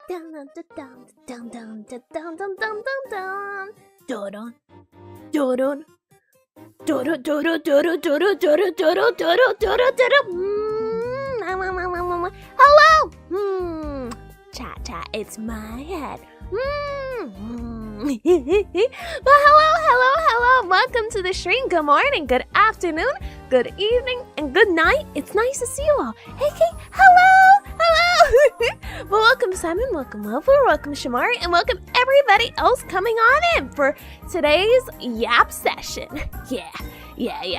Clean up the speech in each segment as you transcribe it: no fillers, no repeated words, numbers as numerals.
Dun dun dun dun dun dun dun dun dun dun dun dun dun. Hello! Chat, it's my head. Well, hello. Welcome to the stream. Good morning, good afternoon, good evening, and good night. It's nice to see you all. Hey, hello. Well, welcome Simon, welcome Lover, welcome Shamari, and welcome everybody else coming on in for today's Yap session. Yeah.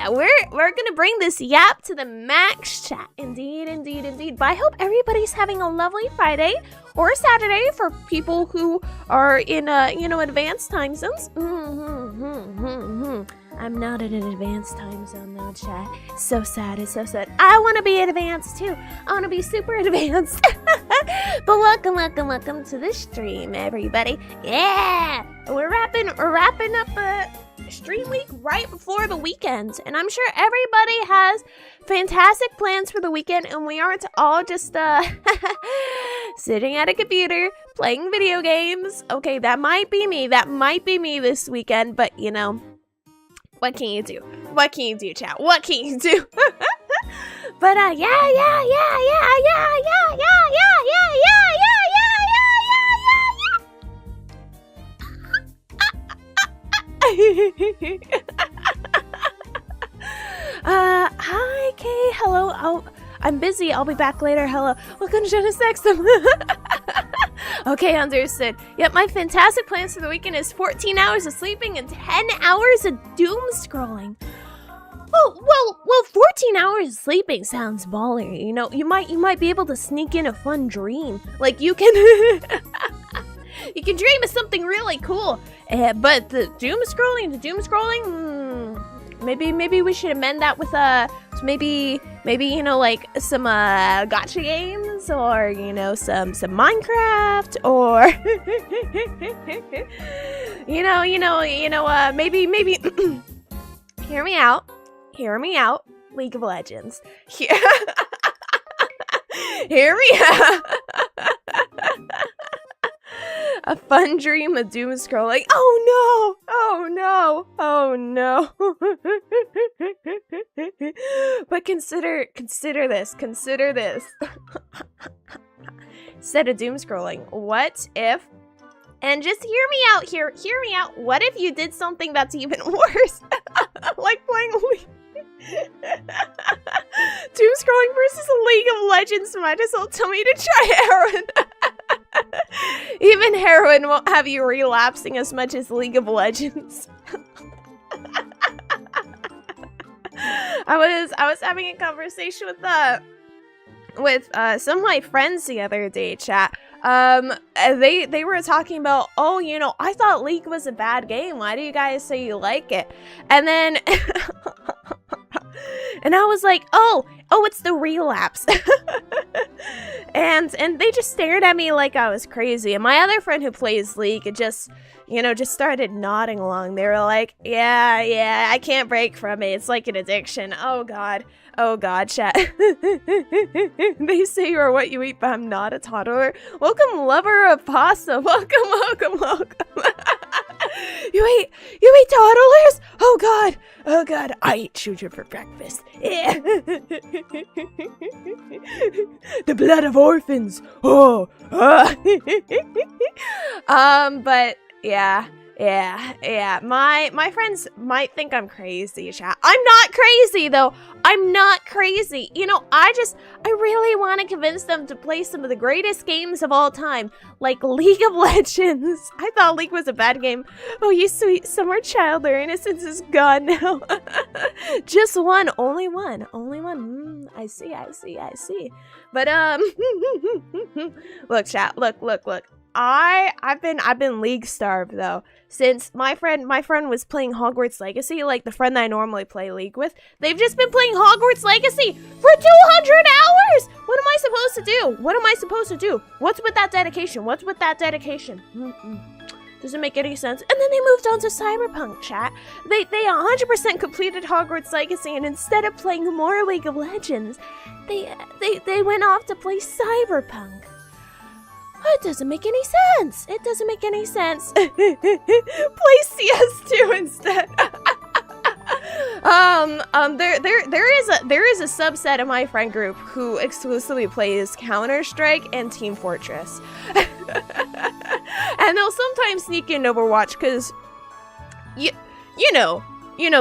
We're gonna bring this Yap to the max, chat. Indeed. But I hope everybody's having a lovely Friday or Saturday for people who are in advanced time zones. I'm not in an advanced time zone though, chat. So sad, it's so sad. I want to be advanced too. I want to be super advanced. But welcome to the stream, everybody. Yeah, we're wrapping up stream week right before the weekend, and I'm sure everybody has fantastic plans for the weekend, and we aren't all just sitting at a computer playing video games. Okay, that might be me this weekend, but you know, what can you do? What can you do, chat? What can you do? But yeah. Hi, Kay. Hello. I'm busy. I'll be back later. Hello. Welcome to Jenna's Sextum. Okay, understood. Yep, my fantastic plans for the weekend is 14 hours of sleeping and 10 hours of doom scrolling. Well, 14 hours of sleeping sounds baller. You know, you might be able to sneak in a fun dream. Like you can you can dream of something really cool. But the doom scrolling, maybe we should amend that with maybe you know, like some gacha games, or you know, some Minecraft, or maybe hear me out, League of Legends. Hear me out. A fun dream of doom scrolling. Oh no. But consider this. Instead of doom scrolling, what if, and just hear me out, what if you did something that's even worse? Like playing doom scrolling versus League of Legends. Might as well tell me to try heroin. Even heroin won't have you relapsing as much as League of Legends. I was having a conversation with some of my friends the other day, chat. They were talking about, oh, you know, I thought League was a bad game. Why do you guys say you like it? And then and I was like, oh, it's the relapse. and they just stared at me like I was crazy. And my other friend who plays League just started nodding along. They were like, yeah, I can't break from it. It's like an addiction. Oh god, chat. They say you're what you eat, but I'm not a toddler. Welcome, lover of pasta. Welcome. You eat toddlers? Oh god, I eat children for breakfast. Yeah. The blood of orphans. But yeah. My friends might think I'm crazy, chat. I'm not crazy though. I'm not crazy. You know, I really want to convince them to play some of the greatest games of all time, like League of Legends. I thought League was a bad game. Oh, you sweet summer child, their innocence is gone now. Just one, only one. I see. But look, chat. Look. I've been League starved though, since my friend was playing Hogwarts Legacy, like the friend that I normally play League with. They've just been playing Hogwarts Legacy for 200 hours. What am I supposed to do? What's with that dedication? Doesn't make any sense. And then they moved on to Cyberpunk, chat. They 100% completed Hogwarts Legacy, and instead of playing more League of Legends, they went off to play Cyberpunk. It doesn't make any sense. It doesn't make any sense. Play CS2 instead. There is a subset of my friend group who exclusively plays Counter-Strike and Team Fortress. And they'll sometimes sneak in Overwatch because you know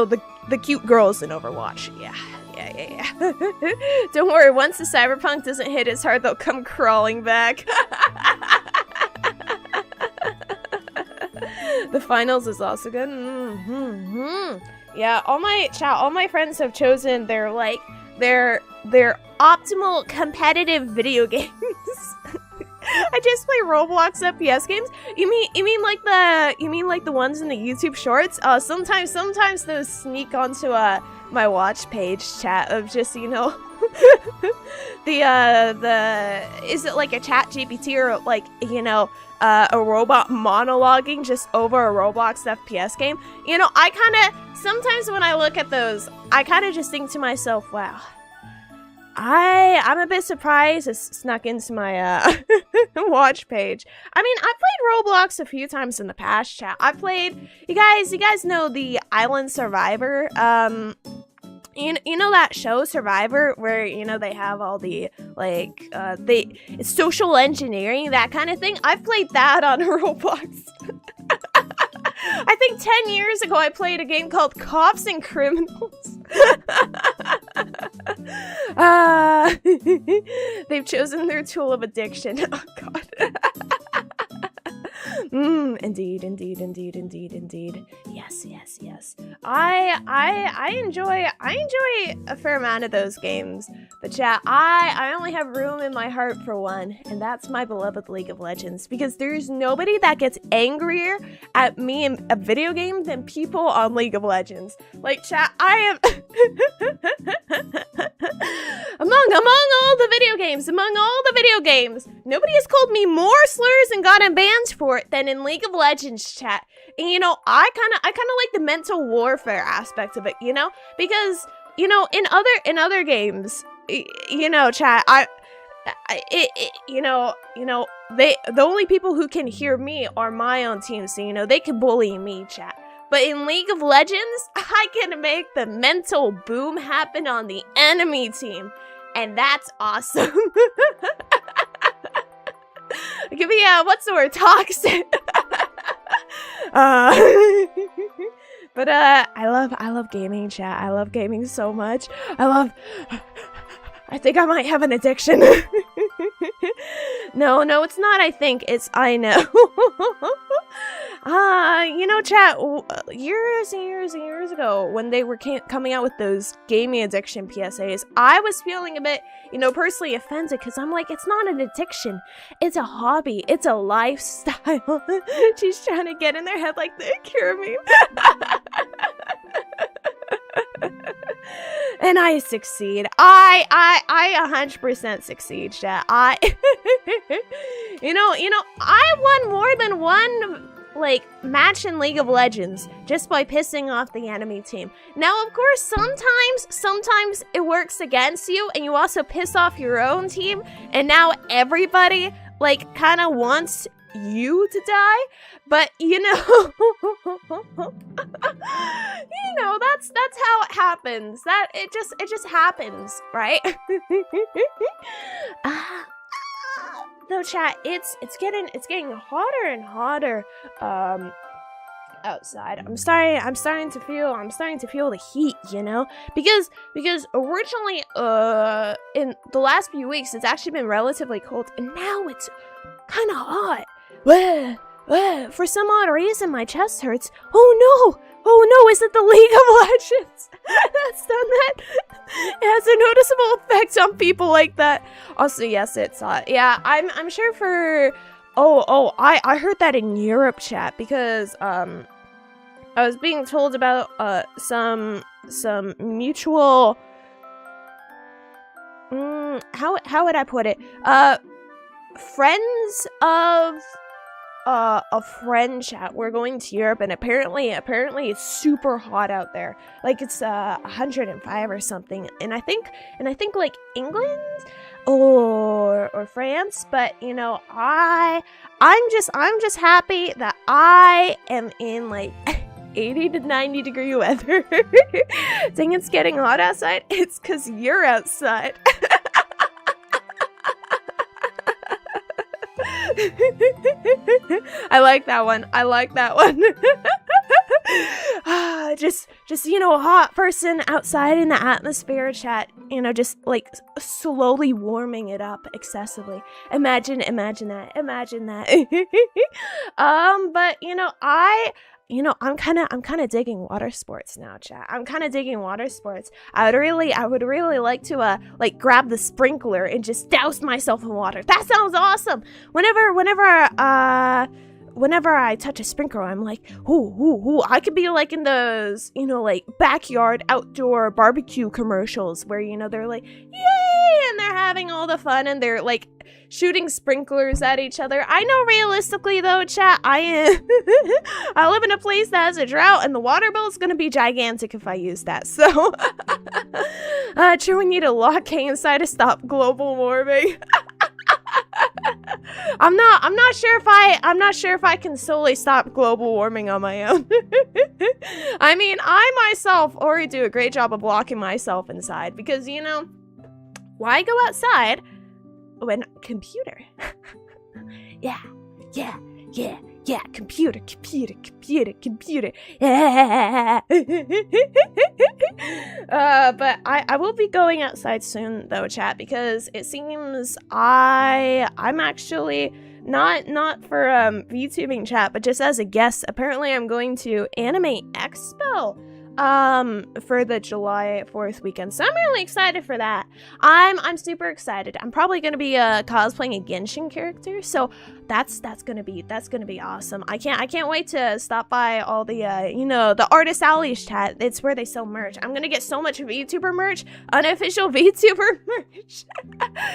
the cute girls in Overwatch. Yeah. Don't worry, once the cyberpunk doesn't hit his heart, they'll come crawling back. The finals is also good. Yeah, all my friends have chosen their optimal competitive video games. I just play Roblox FPS games. You mean like the ones in the YouTube shorts? Sometimes those sneak onto my watch page chat of just, you know, is it like a chat GPT or like, you know, a robot monologuing just over a Roblox FPS game? You know, sometimes when I look at those, I kind of just think to myself, wow, I'm a bit surprised it's snuck into my watch page. I mean, I've played Roblox a few times in the past, chat. I've played, you guys know the Island Survivor, you know that show Survivor where, you know, they have all the like it's social engineering, that kind of thing. I've played that on Roblox. I think 10 years ago I played a game called Cops and Criminals. They've chosen their tool of addiction. Oh god. Indeed. Yes. I enjoy a fair amount of those games. But chat, I only have room in my heart for one, and that's my beloved League of Legends. Because there's nobody that gets angrier at me in a video game than people on League of Legends. Like, chat, I am among all the video games, nobody has called me more slurs and gotten banned for it than in League of Legends, chat. And you know, I kind of like the mental warfare aspect of it, you know, because, you know, in other games, you know, chat, the only people who can hear me are my own team, so, you know, they can bully me, chat. But in League of Legends, I can make the mental boom happen on the enemy team, and that's awesome. Give me what's the word? Toxic. But I love gaming, chat. I love gaming so much. I think I might have an addiction. No, it's not. I know. You know, chat, years and years ago, when they were coming out with those gaming addiction PSAs, I was feeling a bit, you know, personally offended, because I'm like, it's not an addiction. It's a hobby. It's a lifestyle. She's trying to get in their head like they cure me. And I succeed. I 100% succeed, chat. You know, I won more than one, like, match in League of Legends just by pissing off the enemy team. Now, of course, sometimes it works against you, and you also piss off your own team, and now everybody, like, kind of wants you to die. But you know, that's how it happens. That it just happens, right? No, chat, it's getting hotter and hotter outside. I'm starting to feel the heat, you know? Because originally in the last few weeks it's actually been relatively cold, and now it's kind of hot. For some odd reason my chest hurts. Oh no, is it the League of Legends that's done that? It has a noticeable effect on people like that. Also, yes, it's hot. Yeah, I'm sure for I heard that in Europe, chat, because I was being told about some mutual how would I put it? Friends of a friend, chat. We're going to Europe, and apparently it's super hot out there. Like, it's 105 or something. And I think like England or France, but you know, I'm just happy that I am in like 80 to 90 degree weather. Dang, it's getting hot outside. It's because you're outside. I like that one. Just you know, a hot person outside in the atmosphere, chat, you know, just like slowly warming it up excessively. Imagine that. But you know, I'm kind of digging water sports now, chat. I would really like to like grab the sprinkler and just douse myself in water. That sounds awesome. Whenever I touch a sprinkler, I'm like, ooh, I could be like in those, you know, like backyard outdoor barbecue commercials where, you know, they're like, yay, and they're having all the fun and they're like shooting sprinklers at each other. I know realistically though, chat, I live in a place that has a drought and the water bill is going to be gigantic if I use that. So, true, we need a law inside to stop global warming. I'm not sure if I can solely stop global warming on my own. I mean, I myself already do a great job of locking myself inside because, you know, why go outside when computer? Yeah, computer. Yeah. But I will be going outside soon though, chat, because it seems I'm actually not for VTubing, chat, but just as a guest. Apparently I'm going to Anime Expo for the July 4th weekend, so I'm really excited for that. I'm super excited. I'm probably gonna be cosplaying a Genshin character, so that's gonna be awesome. I can't wait to stop by all the you know, the artist alleys, chat. It's where they sell merch. I'm gonna get so much VTuber merch, unofficial VTuber merch,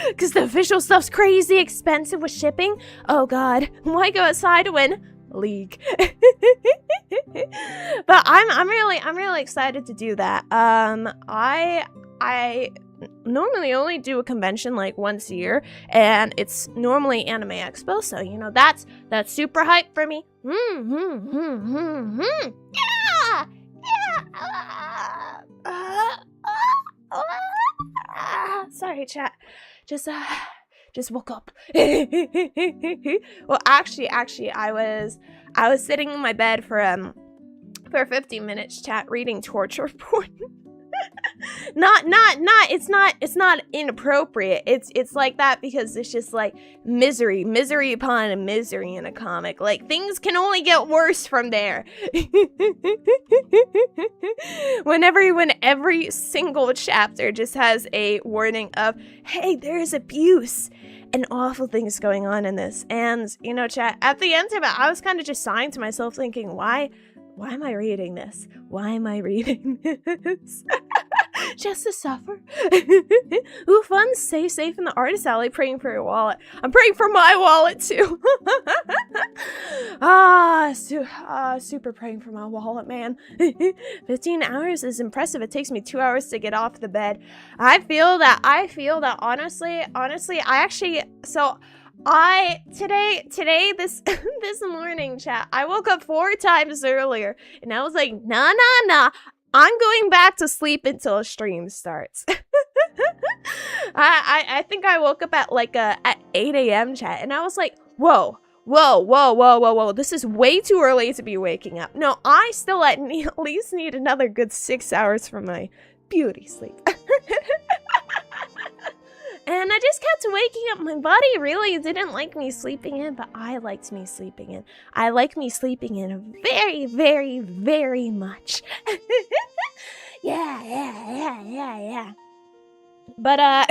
because the official stuff's crazy expensive with shipping. Oh god, why go outside when League? But I'm really excited to do that. I normally only do a convention like once a year, and it's normally Anime Expo, so you know, that's super hype for me. Sorry, chat. Just woke up. Well, actually, I was sitting in my bed for 15 minutes, chat, reading torture porn. It's not inappropriate. It's like that because it's just like misery upon misery in a comic. Like, things can only get worse from there. When every single chapter just has a warning of, hey, there's abuse and awful things going on in this. And, you know, chat, at the end of it, I was kind of just sighing to myself thinking, why am I reading this? Just to suffer. Ooh, fun. Stay safe in the artist alley, praying for your wallet. I'm praying for my wallet too. Super praying for my wallet, man. 15 hours is impressive. It takes me 2 hours to get off the bed. I feel that honestly, today, this morning, chat, I woke up 4 times earlier, and I was like, nah, I'm going back to sleep until stream starts. I think I woke up at like at 8 a.m. chat, and I was like, whoa, this is way too early to be waking up. No, I still at least need another good 6 hours for my beauty sleep. And I just kept waking up. My body really didn't like me sleeping in, but I liked me sleeping in. I like me sleeping in very, very, very much. Yeah. But,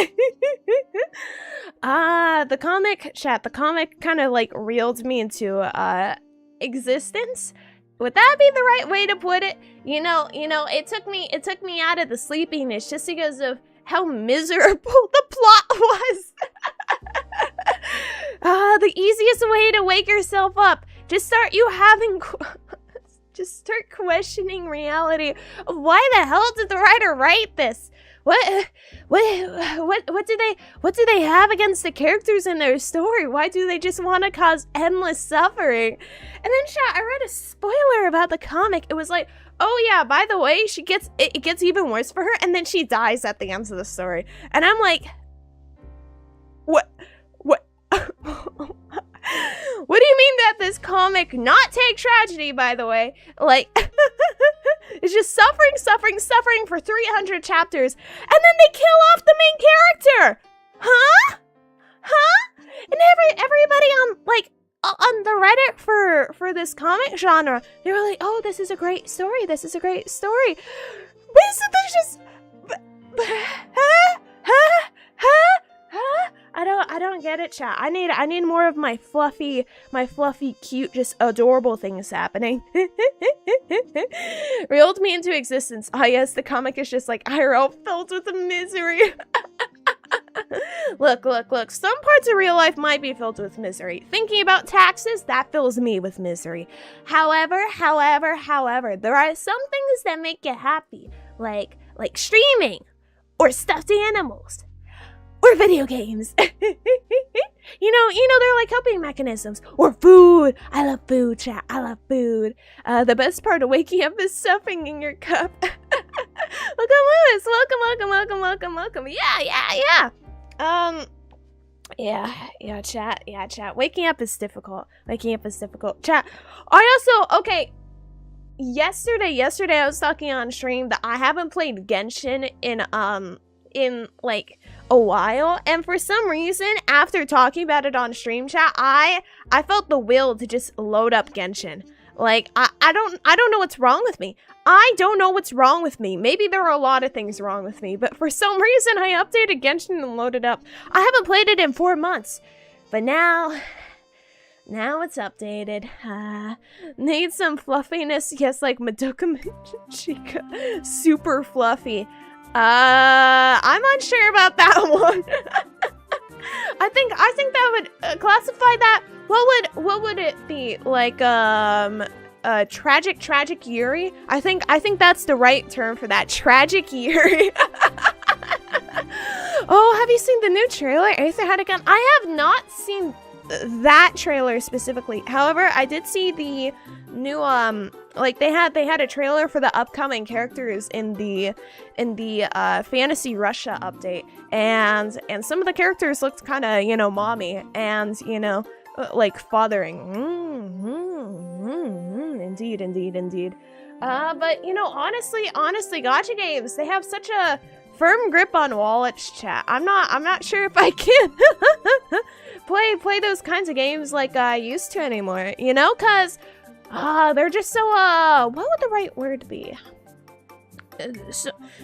the comic, chat, the comic kind of like reeled me into, existence. Would that be the right way to put it? You know, it took me out of the sleepiness just because of how miserable the plot was. The easiest way to wake yourself up, just start questioning reality of why the hell did the writer write this? what do they have against the characters in their story? Why do they just want to cause endless suffering? And then chat, I read a spoiler about the comic. It was like, oh yeah, by the way, it gets even worse for her, and then she dies at the end of the story. And I'm like, what? What do you mean that this comic, not take tragedy, by the way, like, it's just suffering for 300 chapters, and then they kill off the main character? Huh? And everybody on, like, on the Reddit for this comic genre, they were like, oh, this is a great story, But isn't this just... I don't get it, chat. I need more of my fluffy, cute, just adorable things happening. Reeled me into existence. Ah, yes, the comic is just like IRL filled with misery. Look. Some parts of real life might be filled with misery. Thinking about taxes, that fills me with misery. However, there are some things that make you happy, like streaming, or stuffed animals, or video games. you know, they're like coping mechanisms. Or food. I love food, chat. I love food. The best part of waking up is stuffing in your cup. Welcome, Lewis. Welcome. Yeah, chat. Waking up is difficult. Chat. I also, okay. Yesterday I was talking on stream that I haven't played Genshin in like a while, and for some reason after talking about it on stream chat, I felt the will to just load up Genshin. Like I don't know what's wrong with me. Maybe there are a lot of things wrong with me, but for some reason I updated Genshin and loaded up. I haven't played it in 4 months, but now it's updated. Need some fluffiness. Yes, like Madoka Chica. Super fluffy. I'm unsure about that one. I think that would classify that. What would it be? Like tragic Yuri? I think that's the right term for that. Tragic Yuri. Oh, have you seen the new trailer? Aether had a gun. I have not seen that trailer specifically. However, I did see the new like they had a trailer for the upcoming characters in the Fantasy Russia update, and some of the characters looked kind of, you know, mommy and, you know, like fathering. Indeed. But you know, honestly, gacha games, they have such a firm grip on wallets, chat. I'm not sure if I can play those kinds of games like I used to anymore, you know, cause they're just so what would the right word be?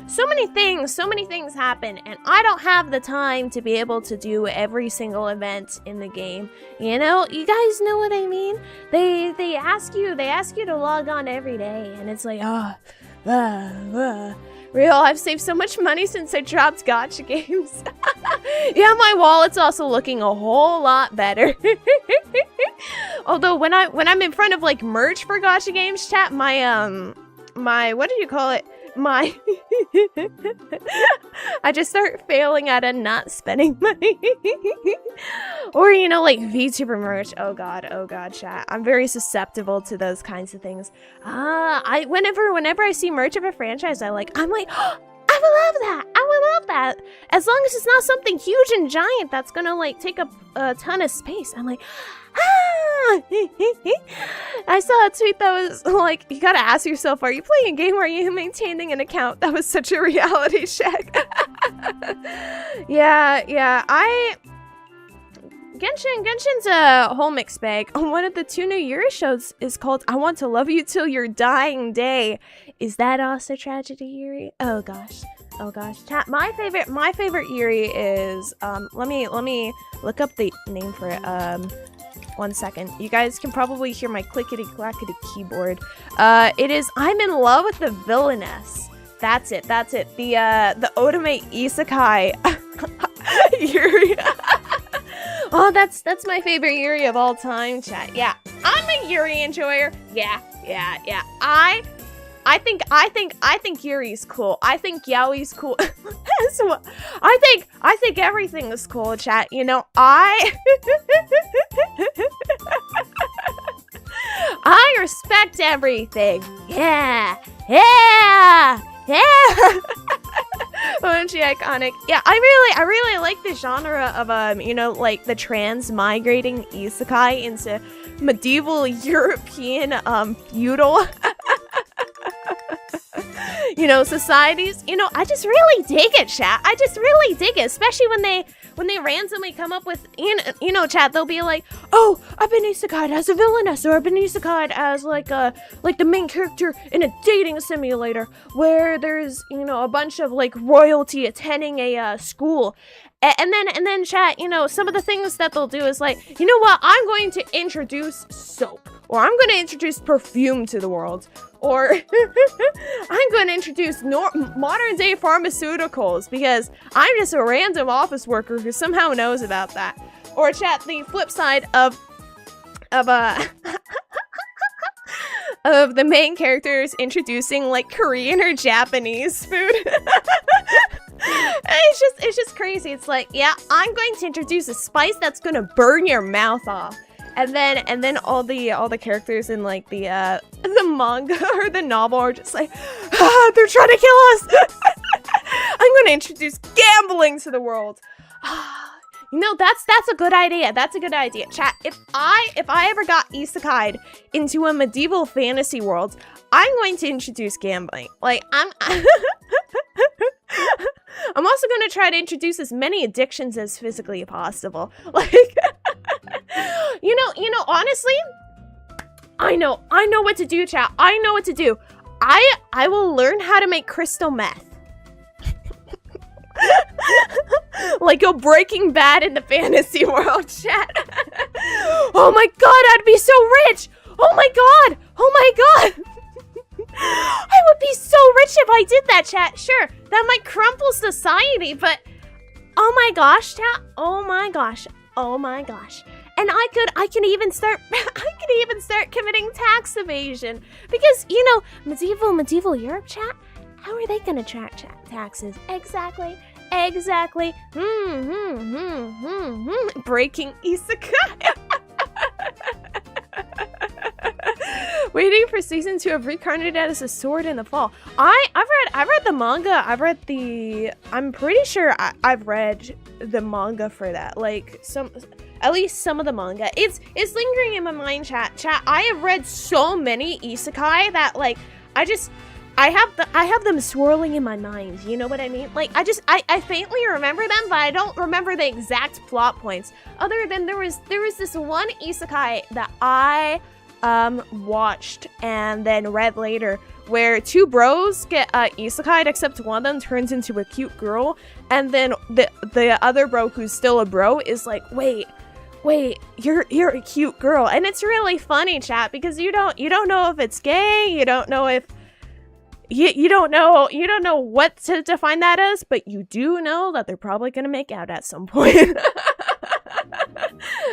So many things happen, and I don't have the time to be able to do every single event in the game. You know, you guys know what I mean? They ask you to log on every day, and it's like, real, I've saved so much money since I dropped gacha games. Yeah, my wallet's also looking a whole lot better. Although when I'm in front of like merch for gacha games, chat, my what do you call it? I just start failing at not spending money. Or, you know, like VTuber merch. Oh god, chat. I'm very susceptible to those kinds of things. Whenever I see merch of a franchise I'm like, oh, I would love that. As long as it's not something huge and giant that's gonna like take up a ton of space. I'm like, I saw a tweet that was like, you gotta ask yourself, are you playing a game or are you maintaining an account? That was such a reality check. Yeah, Genshin's a whole mixed bag. One of the 2 new Yuri shows is called I Want to Love You Till Your Dying Day. Is that also tragedy Yuri? Oh gosh. Chat, my favorite Yuri is let me look up the name for it. 1 second. You guys can probably hear my clickety-clackety keyboard. It is I'm in love with the villainess. That's it. The Otome Isekai Yuri. Oh, that's my favorite Yuri of all time, chat. Yeah, I'm a Yuri enjoyer. Yeah. I think Yuri's cool. I think Yaoi's cool. So, I think everything is cool, chat. You know, I respect everything. Yeah. OMG iconic. Yeah, I really like the genre of you know, like the trans-migrating isekai into medieval European feudal you know, societies. You know, I just really dig it, chat. I just really dig it, especially when they randomly come up with, you know, chat, they'll be like, oh, I've been isekai'd as a villainess, or I've been isekai'd as like the main character in a dating simulator where there's, you know, a bunch of like royalty attending a school. And then chat, you know, some of the things that they'll do is like, you know what, I'm going to introduce soap, or I'm going to introduce perfume to the world, or I'm going to introduce modern day pharmaceuticals because I'm just a random office worker who somehow knows about that. Or chat, the flip side of of the main characters introducing like Korean or Japanese food. It's just crazy. It's like, yeah, I'm going to introduce a spice that's gonna burn your mouth off. And then all the characters in like the manga or the novel are just like, ah, they're trying to kill us. I'm gonna introduce gambling to the world. You know, that's a good idea. That's a good idea. Chat, if I ever got isekai'd into a medieval fantasy world, I'm going to introduce gambling. Like, I'm also going to try to introduce as many addictions as physically possible. Like, you know, honestly, I know what to do, chat. I know what to do. I will learn how to make crystal meth. Like a Breaking Bad in the fantasy world, chat. Oh my god, I'd be so rich. Oh my god. I would be so rich if I did that, chat. Sure, that might crumple society, but oh my gosh, chat. Oh my gosh. And I can even start committing tax evasion because, you know, medieval Europe, chat. How are they gonna track taxes? Exactly. Breaking isekai. Waiting for season 2 of reincarnated as a sword in the fall. I've read the manga. I'm pretty sure I've read the manga for that. Like at least some of the manga. It's lingering in my mind, chat. I have read so many isekai that like I have them swirling in my mind, you know what I mean? Like, I faintly remember them, but I don't remember the exact plot points. Other than there was this one isekai that I watched and then read later, where two bros get isekai'd, except one of them turns into a cute girl, and then the other bro who's still a bro is like, wait, you're a cute girl. And it's really funny, chat, because you don't know if it's gay, you don't know if you don't know what to define that as, but you do know that they're probably gonna make out at some point.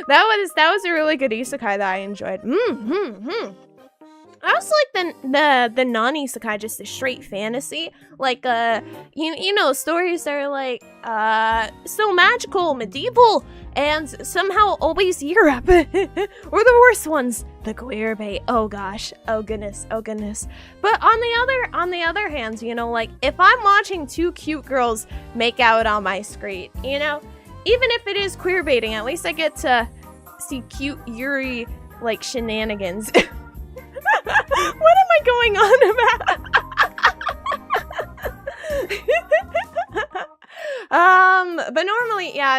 That was a really good isekai that I enjoyed. I also like the non-isekai, just the straight fantasy, like you know, stories that are like so magical, medieval, and somehow always Europe. Or the worst ones, the queer bait. Oh gosh, oh goodness. But on the other hand, you know, like if I'm watching two cute girls make out on my screen, you know, even if it is queer baiting, at least I get to see cute Yuri like shenanigans. What am I going on about? But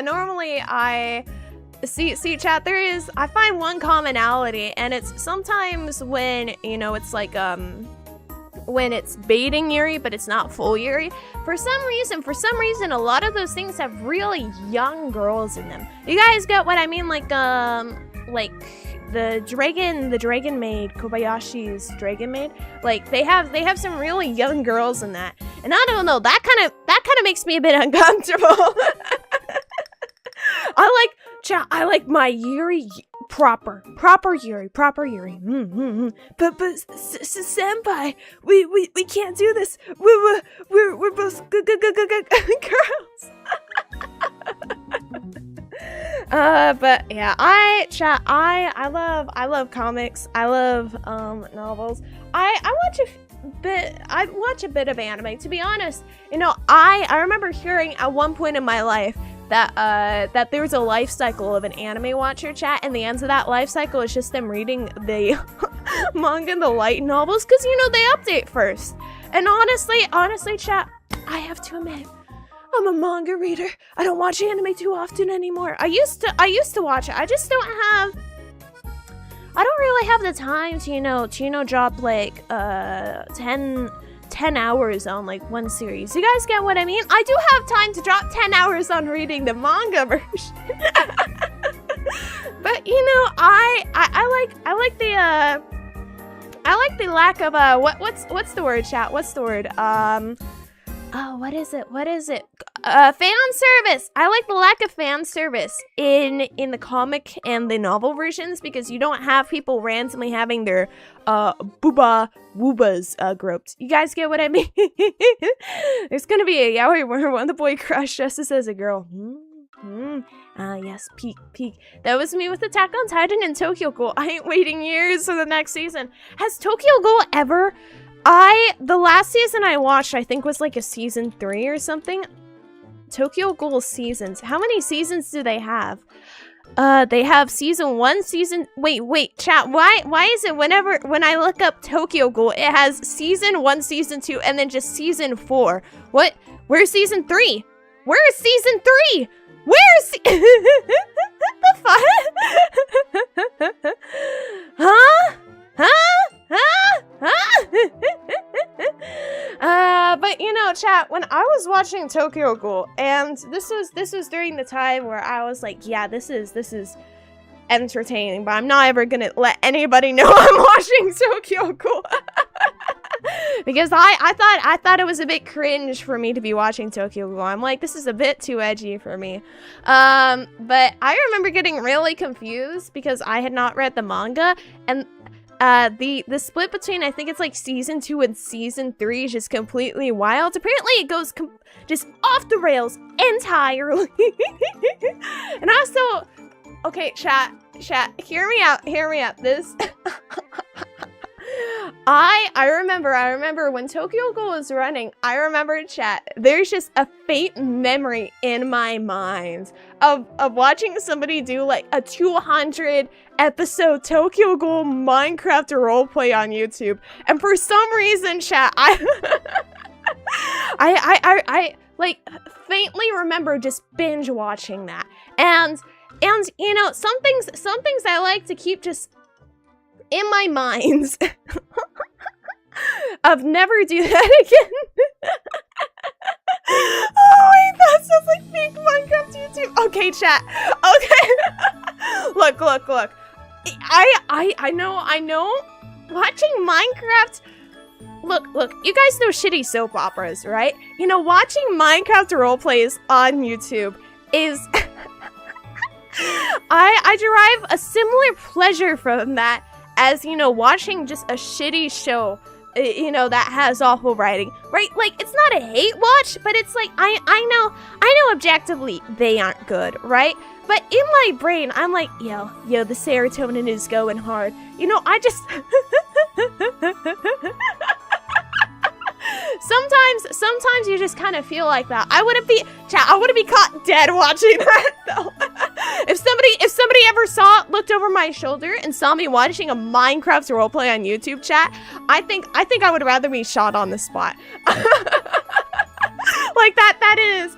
normally I see chat, I find one commonality, and it's sometimes when, you know, it's like when it's baiting Yuri, but it's not full Yuri. For some reason, a lot of those things have really young girls in them. You guys get what I mean? Like the dragon maid, Kobayashi's dragon maid, like they have some really young girls in that, and I don't know, that kind of makes me a bit uncomfortable. I like my Yuri proper Yuri, But senpai, we can't do this. We're both girls. But yeah, I love comics. I love novels. I watch a bit of anime. To be honest, you know, I remember hearing at one point in my life that there's a life cycle of an anime watcher, chat, and the end of that life cycle is just them reading the manga and the light novels, because you know they update first. And honestly, chat, I have to admit, I'm a manga reader. I don't watch anime too often anymore. I used to watch it. I just don't really have the time to drop like 10 hours on like one series. You guys get what I mean? I do have time to drop 10 hours on reading the manga version. But you know, I like the lack of what's the word, chat? What's the word? What is it? Fan service. I like the lack of fan service in the comic and the novel versions, because you don't have people randomly having their woobas groped. You guys get what I mean? There's gonna be a yaoi where one of the boy crush dresses as a girl. Yes, peak. That was me with Attack on Titan and Tokyo Ghoul. I ain't waiting years for the next season. Has Tokyo Ghoul ever... the last season I watched, I think, was like a season 3 or something. Tokyo Ghoul seasons. How many seasons do they have? They have season 1, season... Wait, chat, why is it when I look up Tokyo Ghoul, it has season 1, season 2, and then just season 4? What? Where's season 3? Where is season 3? Where's the fuck? Huh? But you know, chat, when I was watching Tokyo Ghoul, and this was during the time where I was like, yeah, this is entertaining, but I'm not ever gonna let anybody know I'm watching Tokyo Ghoul. Because I thought it was a bit cringe for me to be watching Tokyo Ghoul. I'm like, this is a bit too edgy for me. But I remember getting really confused because I had not read the manga, and the split between, I think it's like season 2 and season 3 is just completely wild. Apparently it goes just off the rails entirely. And also, okay, chat, hear me out. This I remember when Tokyo Ghoul was running, I remember, chat, there's just a faint memory in my mind of watching somebody do like a 200 episode Tokyo Ghoul Minecraft roleplay on YouTube. And for some reason, chat, I like faintly remember just binge watching that. And you know, some things I like to keep just in my mind. Of never do that again. Oh wait, that sounds like fake Minecraft YouTube. Okay, chat. Okay. Look. I know. Watching Minecraft. Look. You guys know shitty soap operas, right? You know, watching Minecraft roleplays on YouTube is. I derive a similar pleasure from that as, you know, watching just a shitty show, you know, that has awful writing, right? Like, it's not a hate watch, but it's like, I know objectively they aren't good, right? But in my brain, I'm like, yo, the serotonin is going hard. You know, I just... Sometimes you just kind of feel like that. I wouldn't be caught dead watching that though. If somebody ever looked over my shoulder and saw me watching a Minecraft roleplay on YouTube, chat, I think I would rather be shot on the spot. Like that is.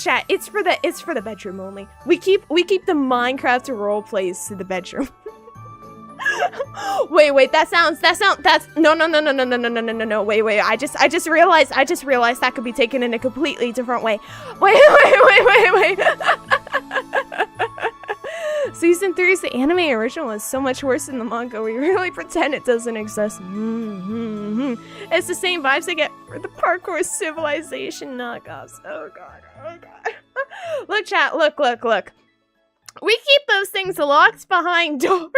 Chat, it's for the bedroom only. We keep the Minecraft roleplays to the bedroom. Wait, that's no. Wait. I just realized that could be taken in a completely different way. Wait. Season 3's the anime original is so much worse than the manga. We really pretend it doesn't exist. It's the same vibes I get for the parkour civilization knockoffs. Oh god. Look, chat, look. We keep those things locked behind doors.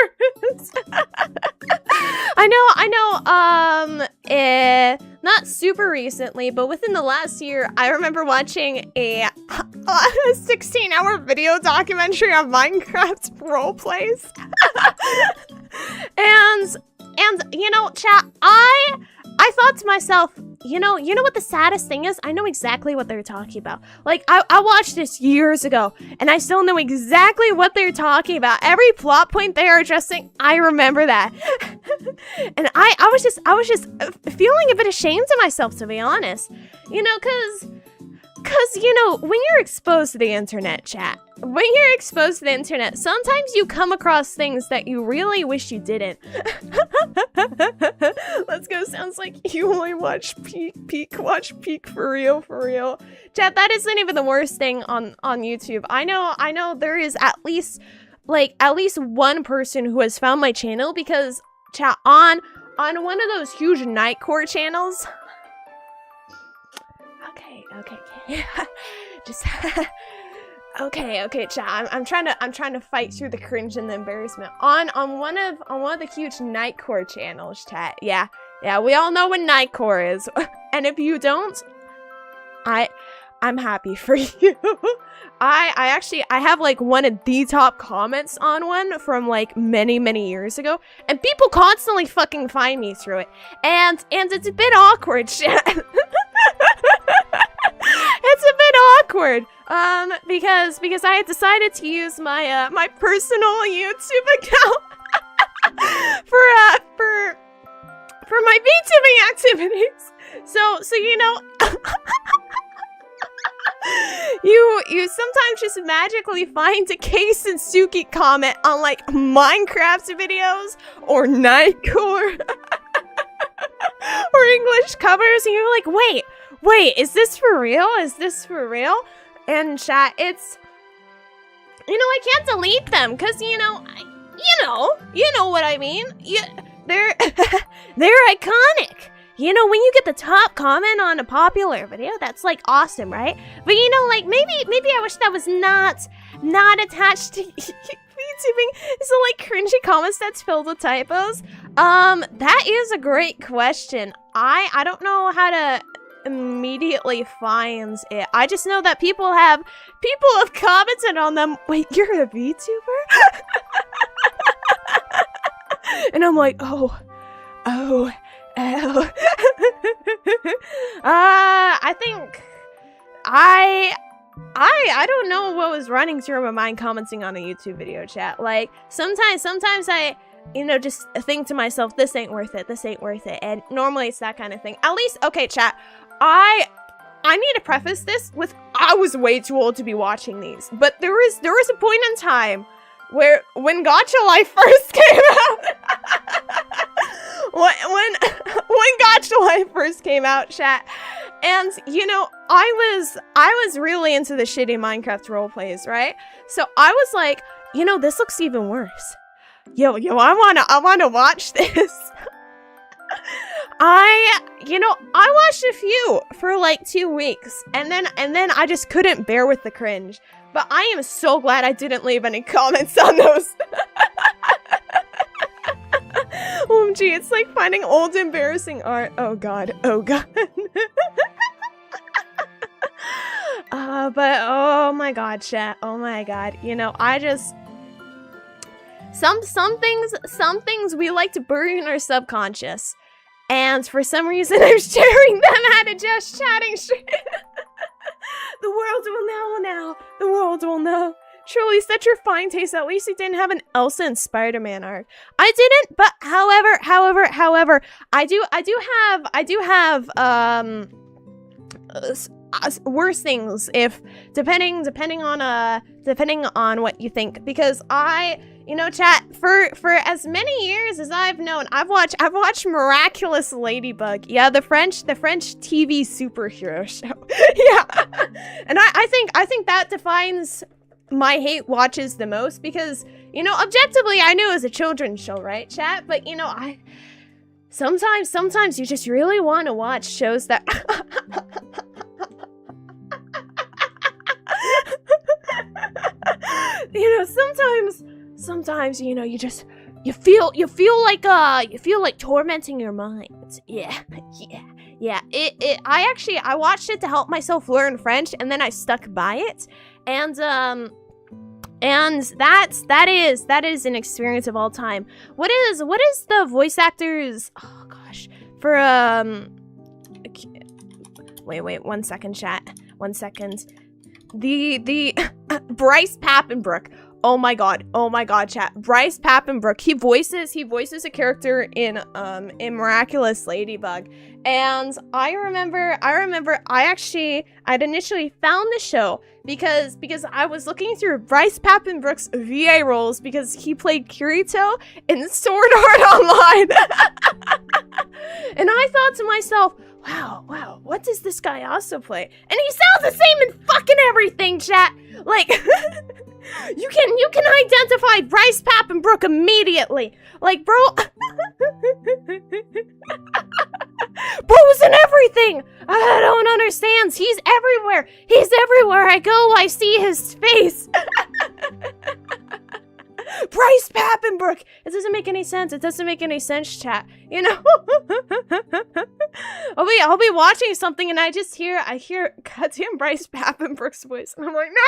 I know, not super recently, but within the last year, I remember watching a 16-hour video documentary on Minecraft roleplays. and, you know, chat, I thought to myself, you know what the saddest thing is? I know exactly what they're talking about. Like, I watched this years ago, and I still know exactly what they're talking about. Every plot point they are addressing, I remember that. And I was just feeling a bit ashamed of myself, to be honest. You know, cause, you know, when you're exposed to the internet, chat, sometimes you come across things that you really wish you didn't. Let's go, sounds like you only watch watch peak for real. Chat, that isn't even the worst thing on YouTube. I know there is at least one person who has found my channel because, chat, on one of those huge nightcore channels. Okay. Just okay, chat. I'm trying to fight through the cringe and the embarrassment. On one of the huge nightcore channels, chat. Yeah, we all know what nightcore is. And if you don't, I'm happy for you. I have like one of the top comments on one from like many years ago, and people constantly fucking find me through it. And it's a bit awkward, chat. It's a bit awkward, because I had decided to use my my personal YouTube account for my VTubing activities. So you know, you sometimes just magically find a Sensuki comment on like Minecraft videos or Nightcore or English covers, and you're like, wait, is this for real? And chat, it's, you know, I can't delete them because, you know what I mean. They're iconic. You know, when you get the top comment on a popular video, that's like awesome, right? But you know, like maybe I wish that was not attached to YouTubing. So like cringy comments that's filled with typos. That is a great question. I don't know how to immediately find it. I just know that people have commented on them. Wait, you're a VTuber? And I'm like, oh. I think I don't know what was running through my mind commenting on a YouTube video, chat. Like sometimes I, you know, just think to myself, this ain't worth it, and normally it's that kind of thing. At least, okay, chat, I need to preface this with, I was way too old to be watching these, but there was a point in time where when Gacha Life first came out, when Gacha Life first came out, chat, and you know, I was really into the shitty Minecraft roleplays, right? So I was like, you know, this looks even worse. Yo, I wanna watch this. I watched a few for like 2 weeks, and then I just couldn't bear with the cringe. But I am so glad I didn't leave any comments on those. OMG, it's like finding old embarrassing art. Oh god. But oh my god, chat. Oh my god. You know, I just, some things we like to bury in our subconscious. And for some reason I'm sharing them out of just chatting straight. The world will know now. The world will know. Surely such your fine taste. At least you didn't have an Elsa and Spider-Man arc. I didn't, but however, I do have worse things, if depending on what you think, because you know, chat, for as many years as I've known, I've watched Miraculous Ladybug. Yeah, the French TV superhero show. Yeah. And I think that defines my hate watches the most, because, you know, objectively I knew it was a children's show, right, chat? But you know, sometimes you just really want to watch shows that you know, sometimes, you know, you feel like tormenting your mind. Yeah. I watched it to help myself learn French, and then I stuck by it, and that is an experience of all time. What is the voice actors? Oh gosh, for wait 1 second, chat. 1 second. The Bryce Papenbrook. Oh my god, chat. Bryce Papenbrook. He voices a character in Miraculous Ladybug. And I'd initially found the show because I was looking through Bryce Papenbrook's VA roles because he played Kirito in Sword Art Online. And I thought to myself, wow, what does this guy also play? And he sounds the same in fucking everything, chat. Like, you can identify Bryce Papenbrook immediately. Like, bro, bro's in everything. I don't understand. He's everywhere. I go, I see his face. Bryce Papenbrook. It doesn't make any sense. Chat. You know, I'll be watching something and I hear goddamn Bryce Papenbrook's voice, and I'm like, no.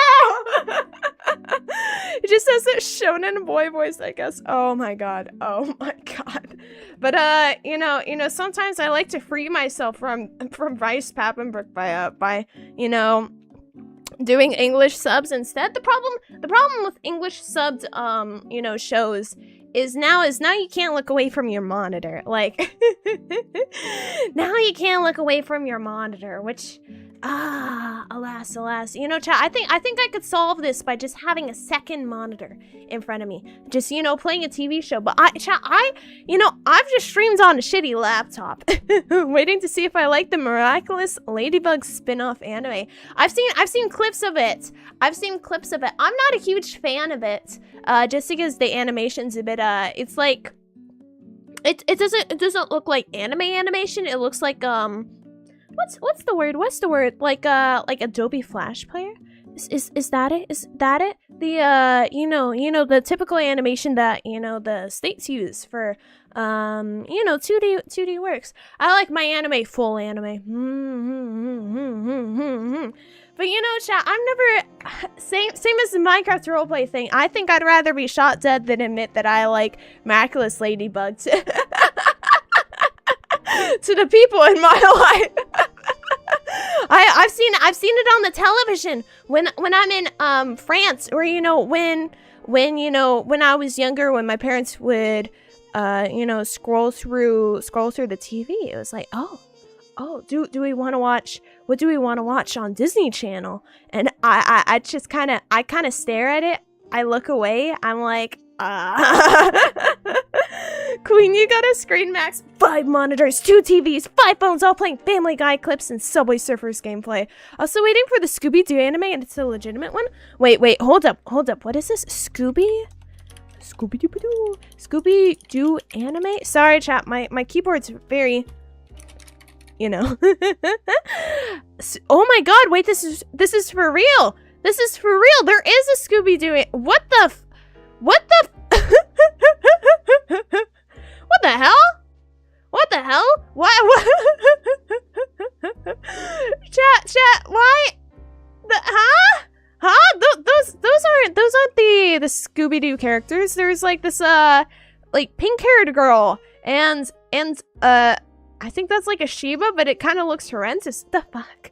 It just has that shonen boy voice, I guess. Oh my god. But you know, sometimes I like to free myself from Bryce Papenbrook by you know, doing English subs instead. The problem with English subbed you know, shows is now you can't look away from your monitor. Like, now you can't look away from your monitor, which alas. You know, chat, I think I could solve this by just having a second monitor in front of me, just, you know, playing a TV show. But I've just streamed on a shitty laptop waiting to see if I like the Miraculous Ladybug spin-off anime. I've seen clips of it. I'm not a huge fan of it, just because the animation's a bit it's like it doesn't look like animation. It looks like what's the word? Like Adobe Flash Player? Is that it? The you know, the typical animation that, you know, the States use for you know, 2D works. I like my anime full anime. But you know, chat, I'm never same as the Minecraft roleplay thing. I think I'd rather be shot dead than admit that I like Miraculous Ladybug to the people in my life. I've seen it on the television when I'm in France, or you know, when I was younger, when my parents would you know, scroll through the TV. It was like, oh, do we want to watch? What do we want to watch on Disney Channel? And I just kind of stare at it. I look away. I'm like, Queen, you got a screen max, 5 monitors, 2 TVs, 5 phones, all playing Family Guy clips and Subway Surfers gameplay. Also waiting for the Scooby-Doo anime, and it's a legitimate one. Wait, hold up. What is this? Scooby-Doo anime? Sorry, chat, my keyboard's very, you know. Oh my god, wait, this is for real. There is a Scooby-Doo. What the hell? Why? Chat, why? Those aren't the Scooby-Doo characters. There's like this like pink-haired girl, and I think that's like a Shiba, but it kind of looks horrendous. The fuck?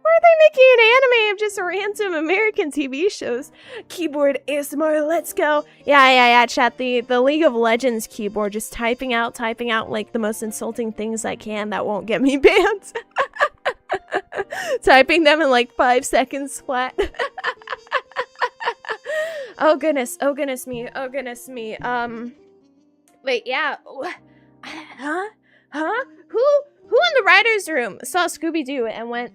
Why are they making an anime of just random American TV shows? Keyboard ASMR, let's go. Yeah, chat, the League of Legends keyboard, just typing out like the most insulting things I can that won't get me banned. Typing them in like 5 seconds flat. Oh goodness me. Wait, yeah. Huh? Who in the writer's room saw Scooby-Doo and went,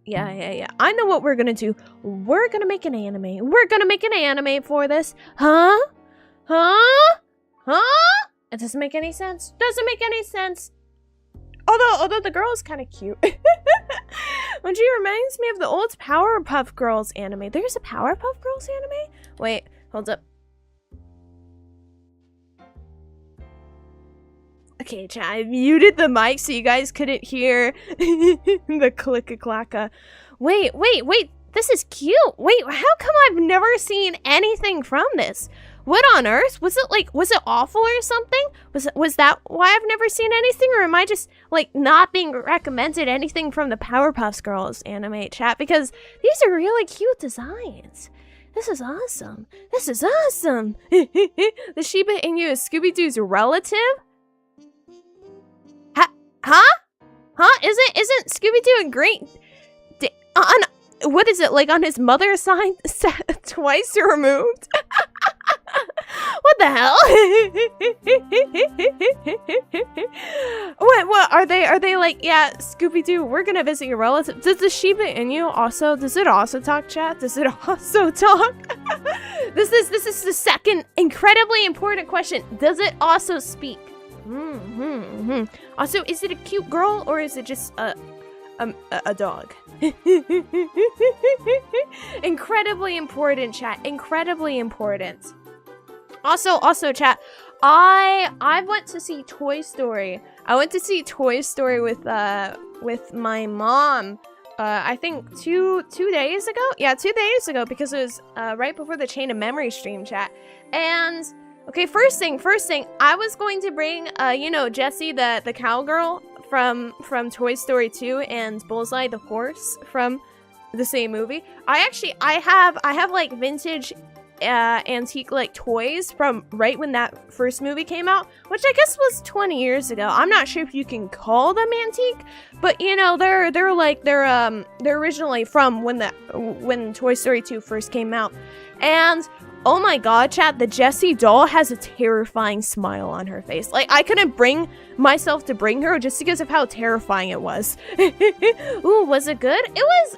yeah. I know what we're gonna do. We're gonna make an anime. For this. Huh? It doesn't make any sense. Although the girl is kind of cute. When she reminds me of the old Powerpuff Girls anime. There's a Powerpuff Girls anime? Wait, hold up. Okay, chat, I muted the mic so you guys couldn't hear the click-a-clacka. Wait, this is cute. Wait, how come I've never seen anything from this? What on earth? Was it awful or something? Was that why I've never seen anything? Or am I just, like, not being recommended anything from the Powerpuff Girls anime, chat? Because these are really cute designs. This is awesome. This is awesome. The Shiba Inu is Scooby-Doo's relative? Huh? Isn't Scooby-Doo a great... what is it, like on his mother's side? Twice removed? What the hell? What are they like, yeah, Scooby-Doo, we're gonna visit your relative. Does the Shiba Inu also, does it also talk, chat? Does it also talk? This is the second incredibly important question. Does it also speak? Also, is it a cute girl or is it just a dog? Incredibly important, chat. Incredibly important. Also, chat. I went to see Toy Story. I went to see Toy Story with my mom. I think two days ago. Yeah, 2 days ago, because it was right before the Chain of Memory stream, chat. And okay, first thing, I was going to bring, you know, Jessie, the cowgirl from Toy Story 2, and Bullseye the horse from the same movie. I have like vintage, antique like toys from right when that first movie came out, which I guess was 20 years ago. I'm not sure if you can call them antique, but you know, they're originally from when Toy Story 2 first came out. And oh my god, chat, the Jessie doll has a terrifying smile on her face. Like, I couldn't bring myself to bring her just because of how terrifying it was. Ooh, was it good? It was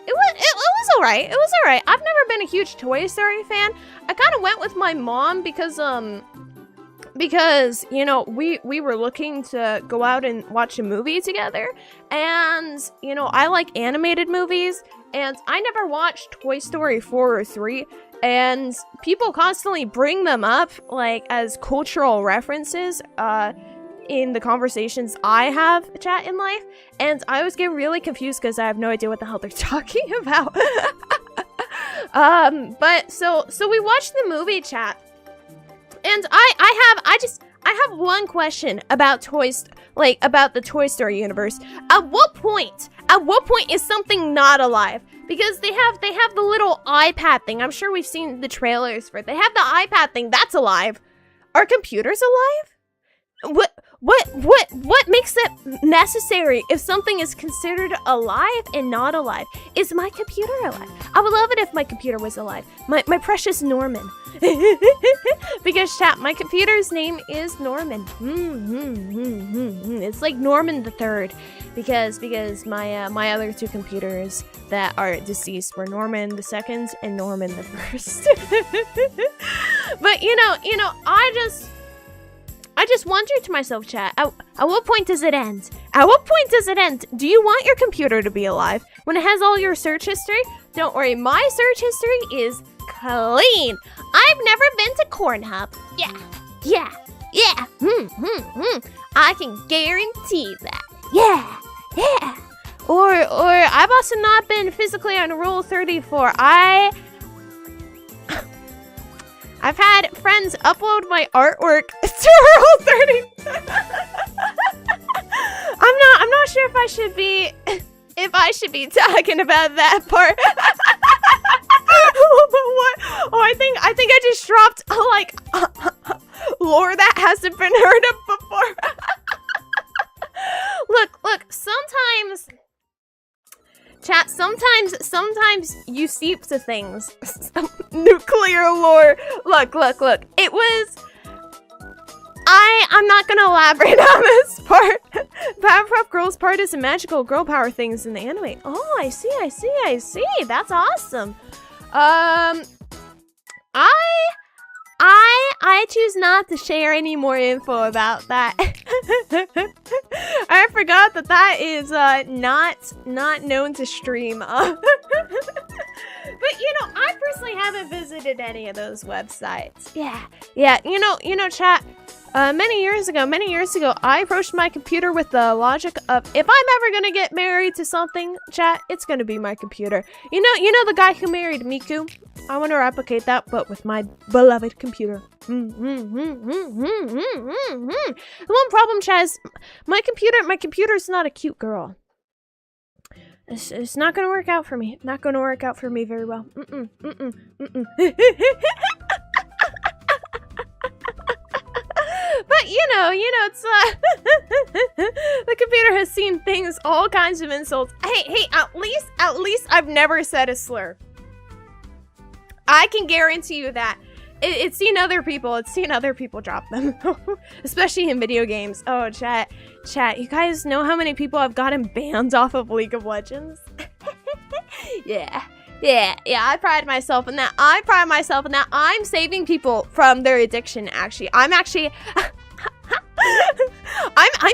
alright. It was alright. I've never been a huge Toy Story fan. I kind of went with my mom because, you know, we were looking to go out and watch a movie together. And, you know, I like animated movies. And I never watched Toy Story 4 or 3. And people constantly bring them up, like, as cultural references, in the conversations I have, chat, in life. And I always get really confused because I have no idea what the hell they're talking about. But, so we watched the movie, chat. And I have one question about about the Toy Story universe. At what point is something not alive? Because they have the little iPad thing. I'm sure we've seen the trailers for it. They have the iPad thing. That's alive. Are computers alive? What makes it necessary if something is considered alive and not alive? Is my computer alive? I would love it if my computer was alive. My precious Norman. Because, chat, my computer's name is Norman. It's like Norman the Third. Because my other two computers that are deceased were Norman the Second and Norman the First. But you know, I just wonder to myself, chat, at what point does it end? At what point does it end? Do you want your computer to be alive when it has all your search history? Don't worry, my search history is clean. I've never been to Cornhub. Yeah. I can guarantee that. Yeah. Or I've also not been physically on Rule 34. I've had friends upload my artwork to Rule 30. I'm not sure if I should be talking about that part. What? Oh, I think I just dropped lore that hasn't been heard of before. Look, sometimes chat, sometimes you seep to things. Nuclear lore. Look. It was... I'm not gonna elaborate on this part. Powerpuff Girls part is a magical girl power things in the anime. Oh, I see. That's awesome. I choose not to share any more info about that. I forgot that is not known to stream. But you know, I personally haven't visited any of those websites. Yeah. You know, chat. Many years ago, I approached my computer with the logic of, if I'm ever gonna get married to something, chat, it's gonna be my computer. You know the guy who married Miku? I want to replicate that, but with my beloved computer. The one problem, chat, is my computer's not a cute girl. It's not gonna work out for me. Not gonna work out for me very well. But you know, it's the computer has seen things, all kinds of insults. Hey, at least I've never said a slur. I can guarantee you that. It's seen other people drop them. Especially in video games. Oh, chat, you guys know how many people have gotten banned off of League of Legends? Yeah, I pride myself in that. I'm saving people from their addiction, actually. I'm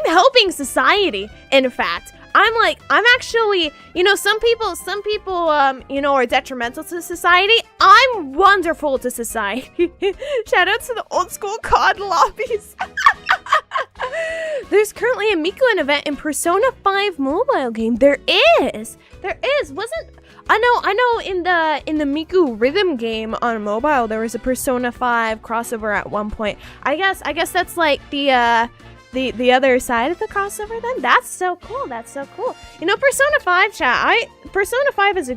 helping society, in fact. I'm actually, you know, some people, you know, are detrimental to society. I'm wonderful to society. Shout out to the old school COD lobbies. There's currently a Miku event in Persona 5 mobile game. There is. I know in the Miku rhythm game on mobile, there was a Persona 5 crossover at one point. I guess that's like the other side of the crossover then. That's so cool. You know, Persona 5, chat, Persona 5 is a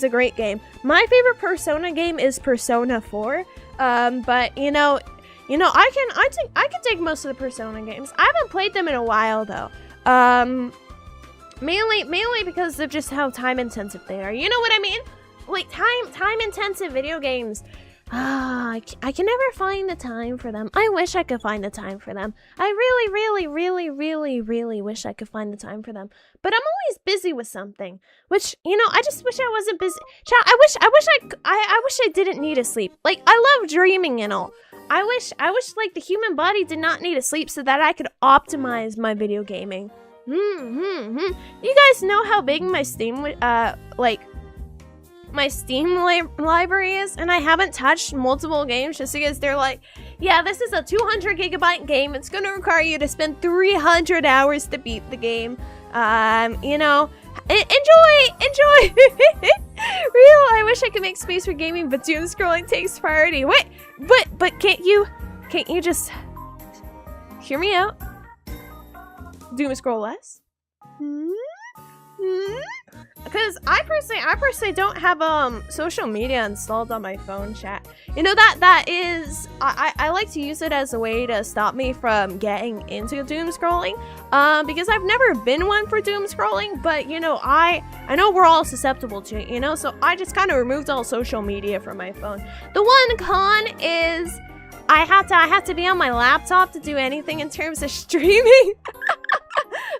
great game. My favorite Persona game is Persona 4. But you know, I can take most of the Persona games. I haven't played them in a while though. Mainly because of just how time intensive they are. You know what I mean? Like time intensive video games. I can never find the time for them. I wish I could find the time for them. I really wish I could find the time for them. But I'm always busy with something. Which, you know, I just wish I wasn't busy. Chat, I wish I didn't need to sleep. Like, I love dreaming and all. I wish like the human body did not need to sleep so that I could optimize my video gaming. You guys know how big my Steam library is, and I haven't touched multiple games just because they're like, yeah, this is a 200 gigabyte game. It's gonna require you to spend 300 hours to beat the game. You know, enjoy. Real, I wish I could make space for gaming, but doom scrolling takes priority. Wait, but can't you just hear me out? Doom scroll less? Because I personally don't have social media installed on my phone, chat. You know, that is, I like to use it as a way to stop me from getting into doom scrolling. Because I've never been one for doom scrolling, but you know, I know we're all susceptible to it, you know, so I just kind of removed all social media from my phone. The one con is I have to be on my laptop to do anything in terms of streaming.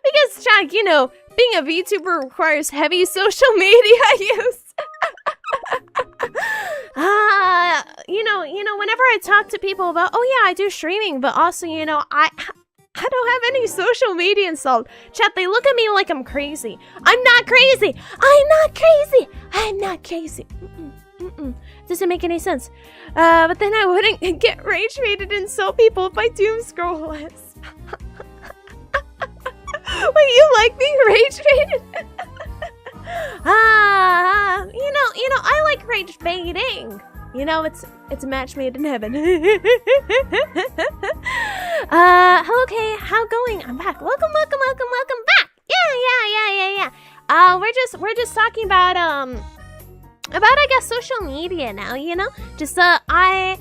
Because, chat, you know, being a VTuber requires heavy social media use. You know, whenever I talk to people about, oh yeah, I do streaming, but also, you know, I don't have any social media installed. Chat, they look at me like I'm crazy. I'm not crazy. Doesn't make any sense. But then I wouldn't get rage baited and insult people if I doom scroll less. Wait, you like being rage baited? You know, I like rage baiting. You know, it's a match made in heaven. Hello, Kay. How going? I'm back. Welcome back. Yeah. We're just talking about I guess social media now. You know, just I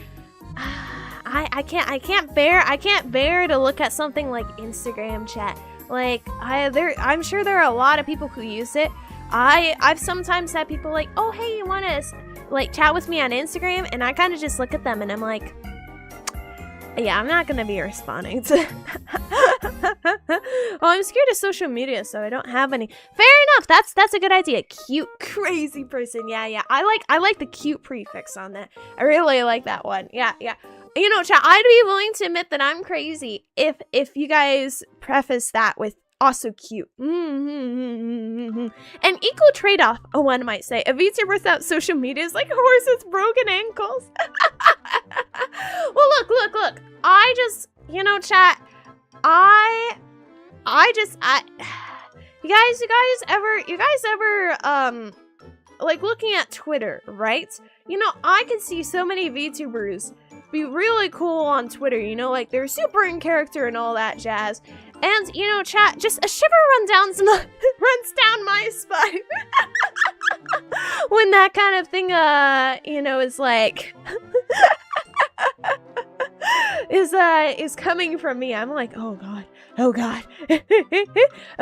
can't bear to look at something like Instagram, chat. Like, I'm sure there are a lot of people who use it. I've sometimes had people like, oh, hey, you want to, like, chat with me on Instagram? And I kind of just look at them and I'm like, yeah, I'm not going to be responding to well, I'm scared of social media, so I don't have any. Fair enough. That's a good idea. Cute, crazy person. Yeah. I like the cute prefix on that. I really like that one. Yeah. You know, chat, I'd be willing to admit that I'm crazy if you guys preface that with also cute. An equal trade-off, one might say. A VTuber without social media is like a horse with broken ankles. Well, look. I just, you know, chat, you guys ever, like looking at Twitter, right? You know, I can see so many VTubers be really cool on Twitter, you know, like they're super in character and all that jazz. And, you know, chat, just a shiver runs down my spine. When that kind of thing, you know, is like, is coming from me. I'm like, oh god. A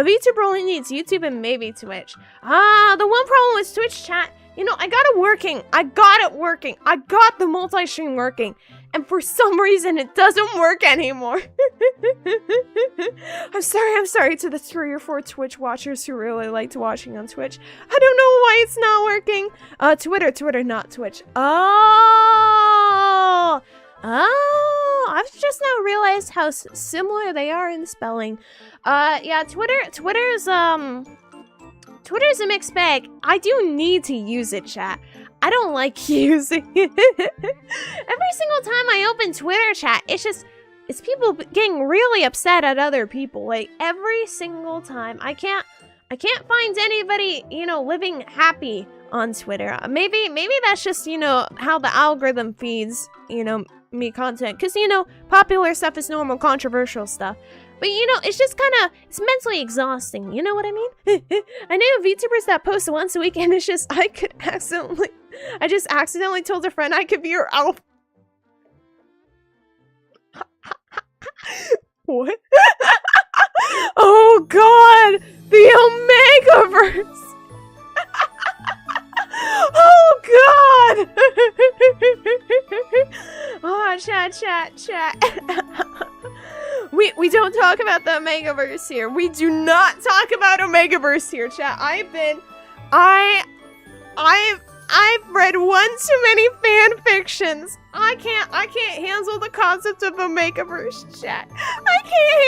VTuber only needs YouTube and maybe Twitch. The one problem with Twitch, chat, you know, I got it working. I got the multi-stream working. And for some reason, it doesn't work anymore. I'm sorry to the 3 or 4 Twitch watchers who really liked watching on Twitch. I don't know why it's not working. Twitter, not Twitch. I've just now realized how similar they are in spelling. Yeah, Twitter's a mixed bag. I do need to use it, chat. I don't like using it. Every single time I open Twitter, chat, it's people getting really upset at other people. Like, every single time. I can't find anybody, you know, living happy on Twitter. Maybe that's just, you know, how the algorithm feeds, you know, me content. Because, you know, popular stuff is normal, controversial stuff. But, you know, it's just kind of, it's mentally exhausting. You know what I mean? I know VTubers that post once a week, and it's just, I just accidentally told a friend I could be your elf. What? Oh, God! The Omegaverse! Oh, God! Oh, chat. We don't talk about the Omegaverse here. We do not talk about Omegaverse here, chat. I've read one too many fan fictions. I can't handle the concept of Omegaverse, chat. I can't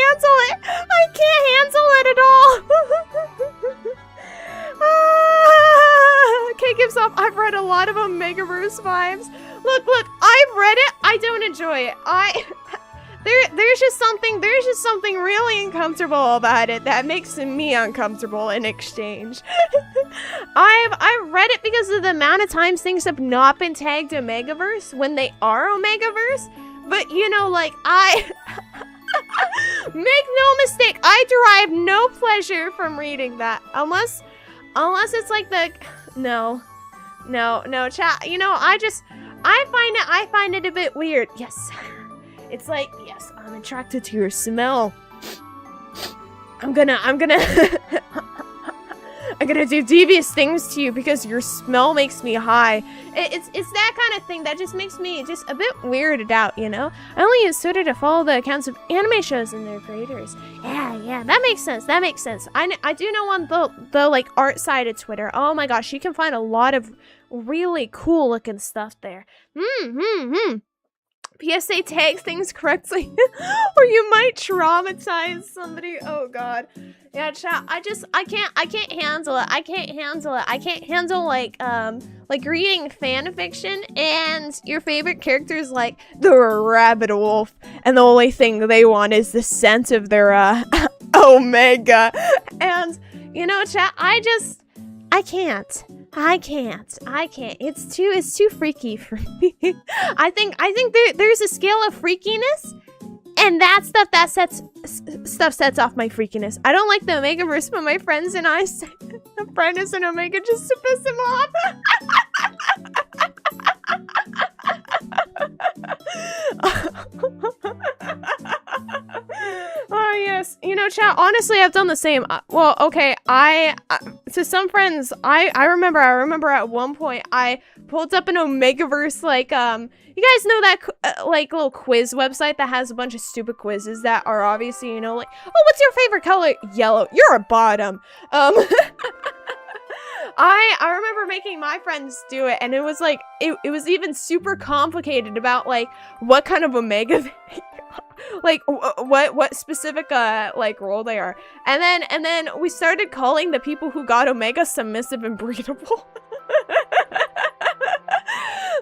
handle it at all. K gives off. I've read a lot of Omegaverse vibes. Look, I've read it. I don't enjoy it. There's just something really uncomfortable about it that makes me uncomfortable in exchange. I've read it because of the amount of times things have not been tagged Omegaverse when they are Omegaverse. But you know, like make no mistake, I derive no pleasure from reading that unless it's like no, chat. You know, I find it a bit weird. Yes. It's like, yes, I'm attracted to your smell. I'm gonna do devious things to you because your smell makes me high. It's that kind of thing that just makes me just a bit weirded out, you know? I only use Twitter to follow the accounts of anime shows and their creators. Yeah, that makes sense. I do know on the like art side of Twitter. Oh my gosh, you can find a lot of really cool looking stuff there. PSA tag things correctly or you might traumatize somebody. Oh god. Yeah, chat, I can't handle it. I can't handle like reading fan fiction and your favorite characters like the rabbit wolf and the only thing they want is the scent of their omega. And you know, chat, I can't. It's too freaky for me. I think there's a scale of freakiness, and that stuff sets off my freakiness. I don't like the Omegaverse, but my friends and I say a friend is an Omega just to piss him off. Oh yes, you know, chat, honestly I've done the same. Well, okay, to some friends, I remember at one point I pulled up an Omegaverse, like, you guys know that like little quiz website that has a bunch of stupid quizzes that are obviously, you know, like, oh, what's your favorite color? Yellow. You're a bottom. I remember making my friends do it, and it was like it was even super complicated about like what kind of Omega they like what specific like role they are. And then we started calling the people who got Omega submissive and breedable.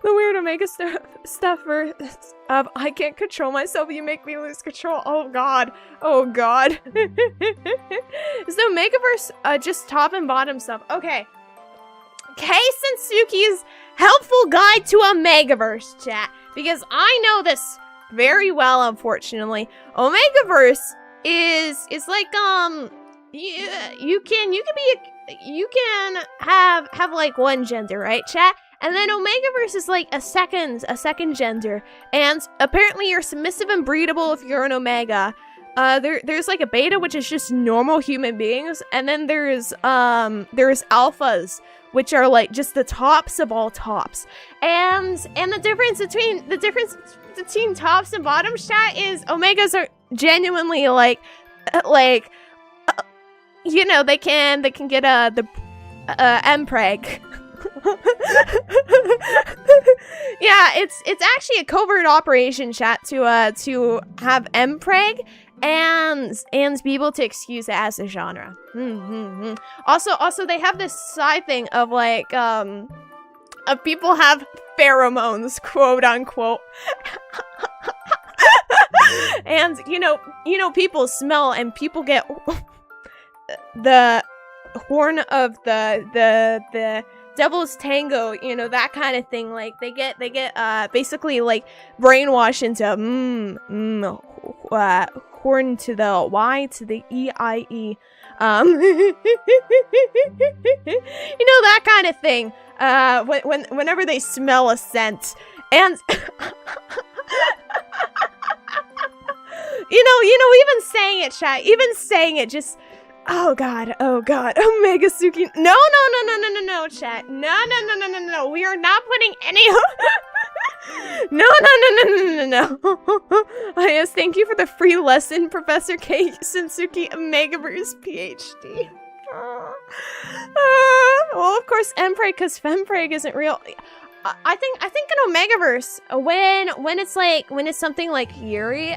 The weird Omega stuff for I can't control myself, you make me lose control. Oh god. Oh god. Is the Omegaverse just top and bottom stuff? Okay. Sensuki's helpful guide to Omegaverse, chat. Because I know this very well, unfortunately. Omegaverse is like you can have like one gender, right, chat? And then Omegaverse is like a second gender. And apparently you're submissive and breedable if you're an Omega. There's like a beta, which is just normal human beings, and then there's alphas, which are like just the tops of all tops. And the difference between tops and bottoms, chat, is Omegas are genuinely like you know, they can get the mpreg. Yeah, it's actually a covert operation, chat, to have mpreg and be able to excuse it as a genre. Also they have this side thing of like of people have pheromones, quote unquote. And you know people smell, and people get the horn of the devil's tango, you know, that kind of thing. Like they get basically like brainwashed into horn to the Y to the EIE. You know, that kind of thing. Whenever they smell a scent. And you know, even saying it, chat, just oh god, Omega Suki. No, chat. No. We are not putting any. No. Yes, thank you for the free lesson, Professor K. Sensuki Omegaverse PhD. Well, of course, mpreg, because fempreg isn't real. I think in Omegaverse, when it's something like Yuri,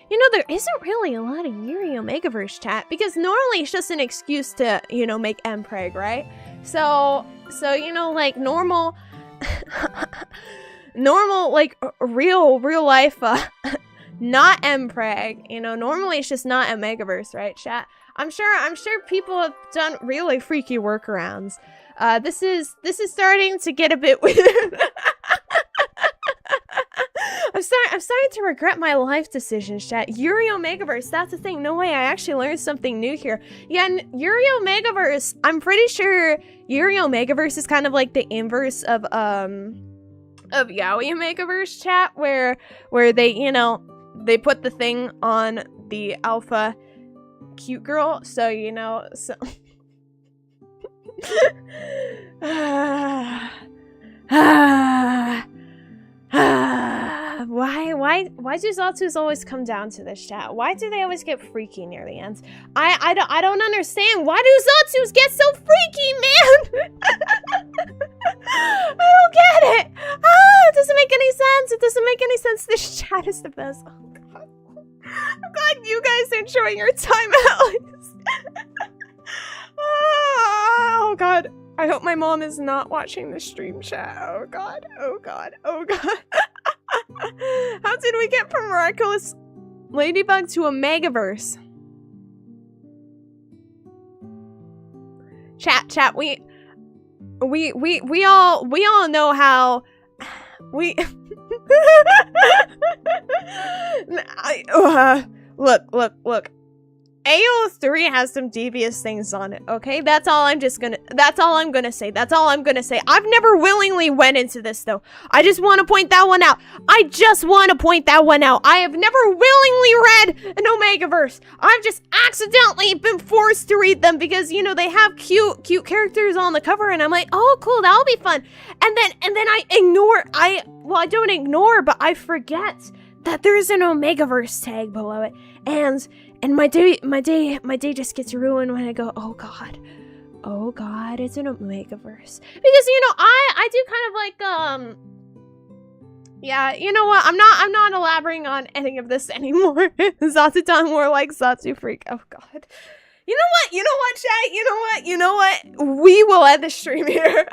you know, there isn't really a lot of Yuri Omegaverse, chat, because normally it's just an excuse to, you know, make mpreg, right? So you know, like normal like real life not mpreg, you know, normally it's just not Omegaverse, right, chat? I'm sure people have done really freaky workarounds. This is starting to get a bit weird. I'm starting to regret my life decisions, chat. Yuri Omegaverse, that's the thing. No way, I actually learned something new here. Yeah, and Yuri Omegaverse, I'm pretty sure Yuri Omegaverse is kind of like the inverse of Yaoi Omegaverse, chat, where they, you know, they put the thing on the alpha cute girl, so you know, so why do Zatsus always come down to this, chat? Why do they always get freaky near the end? I don't understand. Why do Zatsus get so freaky, man? I don't get it. It doesn't make any sense. It doesn't make any sense. This chat is the best. Oh god. I'm glad you guys are enjoying your time at least. Oh god. I hope my mom is not watching the stream, chat. Oh god. How did we get from Miraculous Ladybug to Omegaverse? Chat, we all know how we look. AO3 has some devious things on it, okay? That's all I'm gonna say. I've never willingly went into this, though. I just want to point that one out. I have never willingly read an Omegaverse. I've just accidentally been forced to read them because, you know, they have cute characters on the cover, and I'm like, oh, cool, that'll be fun. And then I don't ignore, but I forget that there's an Omegaverse tag below it. And And my day just gets ruined when I go, oh god, it's an Omegaverse. Because, you know, I do kind of like, yeah, you know what, I'm not elaborating on any of this anymore. Zatsudan more like Zatsu Freak, oh god. You know what, chat, you know what, we will end the stream here.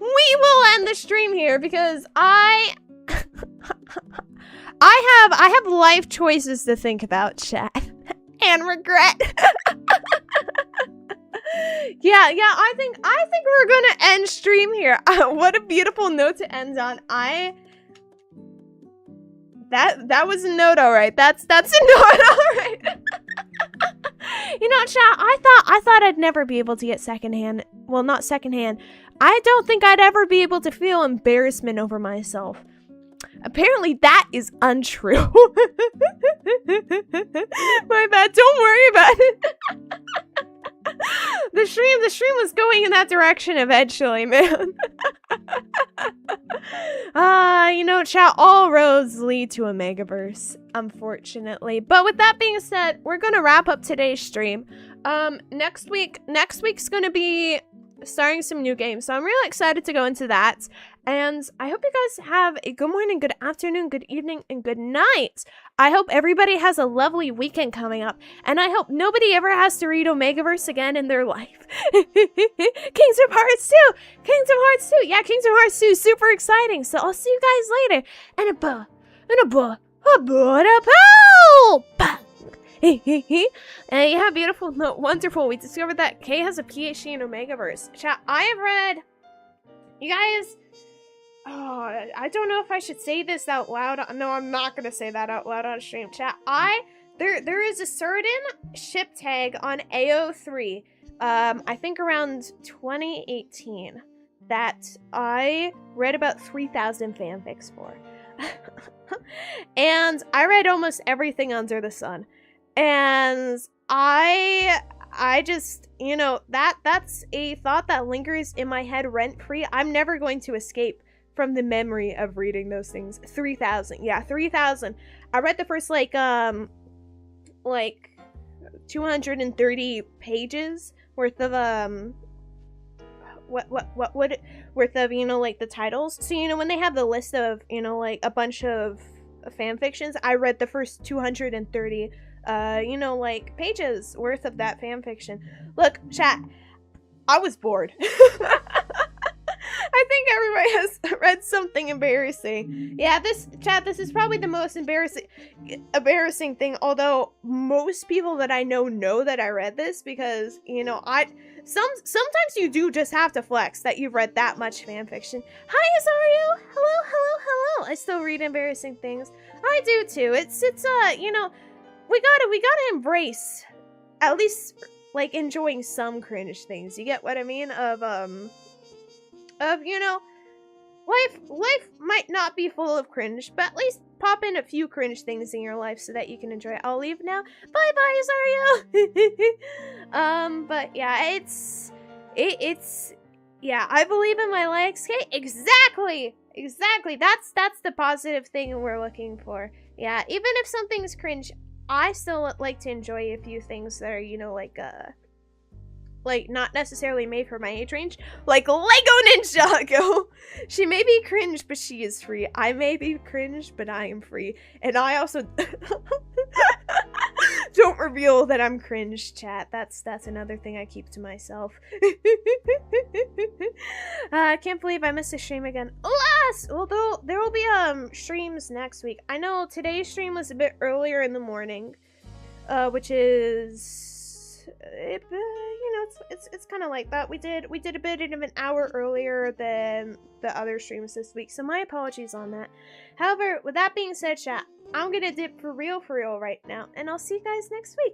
We will end the stream here because I have life choices to think about, chat, and regret. Yeah, I think we're gonna end stream here. What a beautiful note to end on. That was a note, all right. That's a note, all right. You know, chat, I thought I'd never be able to get secondhand. Well, not secondhand. I don't think I'd ever be able to feel embarrassment over myself. Apparently that is untrue. My bad, don't worry about it. The stream was going in that direction eventually, man. You know, chat, all roads lead to Omegaverse, unfortunately. But with that being said, we're gonna wrap up today's stream. Next week's gonna be starting some new games, so I'm really excited to go into that. And I hope you guys have a good morning, good afternoon, good evening, and good night. I hope everybody has a lovely weekend coming up, and I hope nobody ever has to read Omegaverse again in their life. Kingdom Hearts 2! Kingdom Hearts 2! Yeah, Kingdom Hearts 2 is super exciting, so I'll see you guys later. And you have a beautiful, wonderful. We discovered that Kay has a PhD in Omegaverse. Chat, I have read, you guys, oh, I don't know if I should say this out loud. No, I'm not gonna say that out loud on stream. Chat, there is a certain ship tag on AO3, I think around 2018, that I read about 3,000 fanfics for. And I read almost everything under the sun. And I just, you know, that's a thought that lingers in my head rent-free. I'm never going to escape from the memory of reading those things. 3,000. Yeah, 3,000. I read the first, like 230 pages worth of, worth of, you know, like, the titles. So, you know, when they have the list of, you know, like, a bunch of fan fictions, I read the first 230 you know, like, pages worth of that fan fiction. Look, chat, I was bored. I think everybody has read something embarrassing. Yeah, this is probably the most embarrassing thing, although most people that I know that I read this, because, you know, sometimes you do just have to flex that you've read that much fan fiction. Hi, Azario! Hello! I still read embarrassing things. I do too. It's you know, we gotta embrace at least, like, enjoying some cringe things. You get what I mean? Of, you know, life might not be full of cringe, but at least pop in a few cringe things in your life so that you can enjoy it. I'll leave now. Bye, Zario! But yeah, it's, yeah, I believe in my legs. Okay, exactly! That's the positive thing we're looking for. Yeah, even if something's cringe, I still like to enjoy a few things that are, you know, like not necessarily made for my age range. Like Lego Ninjago! She may be cringe, but she is free. I may be cringe, but I am free. And I also don't reveal that I'm cringe, chat. That's another thing I keep to myself. I can't believe I missed a stream again. Alas! Although there will be streams next week. I know today's stream was a bit earlier in the morning, which is, you know, it's kind of like that. We did a bit of an hour earlier than the other streams this week, so my apologies on that. However, with that being said, chat, I'm gonna dip for real right now, and I'll see you guys next week.